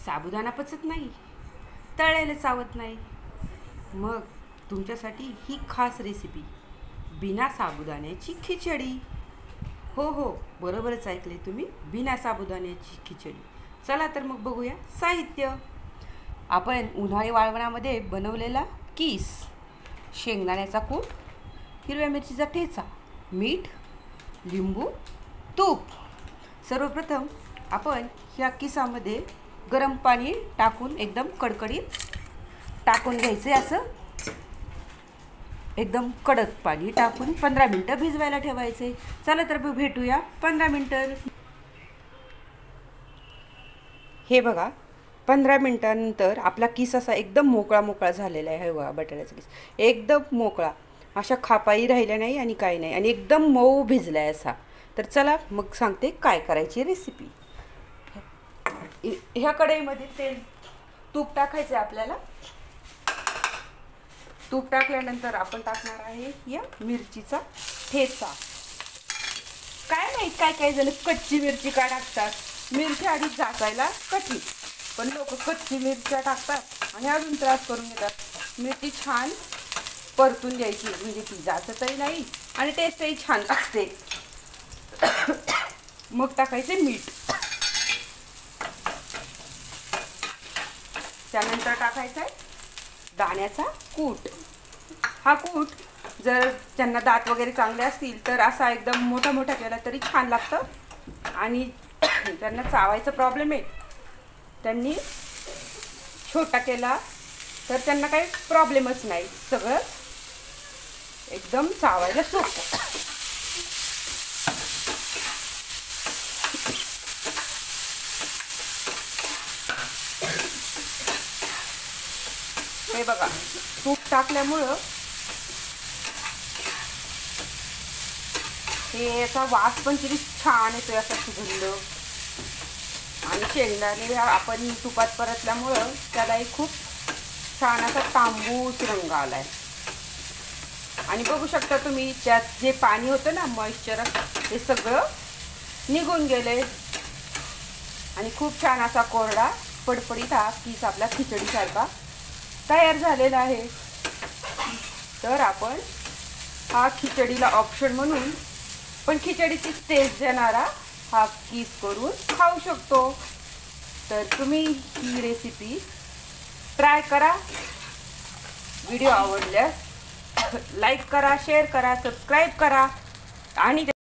साबुदाणा पचत नाही, तळलेलं चावत नाही, मग तुमच्यासाठी ही खास रेसिपी बिना साबुदाण्याची खिचडी. हो हो, बरोबरच ऐकले तुम्ही, बिना साबुदाण्याची खिचडी. चला तर मग बघूया साहित्य. आपण उन्हाळी वाळवणामध्ये बनवलेला कीस, शेंगदाण्याचा कूट, हिरव्या मिरचीचा ठेचा, मीठ, लिंबू, तूप. सर्वप्रथम आपण ह्या किसामध्ये गरम पाणी टाकून एकदम कडकडीत टाकून घ्यायचे. असं एकदम कडक पाणी टाकून 15 मिनटं भिजवायला ठेवायचे. चला तर भेटूया 15 मिनटं. हे बघा, 15 मिनटानंतर आपला किस असा एकदम मोकळा झालेला आहे. बघा, बटाट्याचा किस एकदम मोकळा, अशा खापाई राहिल्या नाही आणि काही नाही, आणि एकदम मऊ भिजला आहे असा. तर चला मग सांगते काय करायची रेसिपी. ह्या कढईमध्ये तूप टाकायचं आपल्याला. तूप टाकल्यानंतर आपण टाकणार आहे या मिरचीचा ठेचा. काय नाही, काय जण कच्ची मिरची का टाकतात. मिरची आधी जाचायला कठीण, पण लोक कच्ची मिरच्या टाकतात आणि अजून त्रास करून घेतात. मिरची छान परतून द्यायची, म्हणजे ती जाचतही नाही आणि टेस्टही छान लागते. मग टाकायचे मीठ. त्यानंतर टाकायचा आहे दाण्याचा कूट. हा कूट जर त्यांना दात वगैरे चांगले असतील तर असा एकदम मोठा केला तरी छान लागतं, आणि त्यांना चावायचा प्रॉब्लेम आहे, त्यांनी छोटा केला तर त्यांना काही प्रॉब्लेमच नाही. सगळं एकदम चावायला सोपं. हे बघा, तूप टाकल्यामुळं हे याचा वास पण किती छान येतोय, असा सुगंध. आणि शेंगदाणे आपण तुपात परतल्यामुळं त्यालाही खूप छान असा तांबूस रंग आलाय. आणि बघू शकता तुम्ही, त्यात जे पाणी होतं ना, मॉइश्चर, ते सगळं निघून गेले आणि खूप छान असा कोरडा पडपडीत हा कीस आपला खिचडीसारखा तयार झालेला आहे. तर आपण हा खिचडीला ऑप्शन म्हणून पण खिचडीची टेस्ट देणारा हा कीस करून खाऊ शकतो. तर तुम्ही ही रेसिपी ट्राय करा. व्हिडिओ आवडल्यास लाईक करा, शेअर करा, सबस्क्राईब करा आणि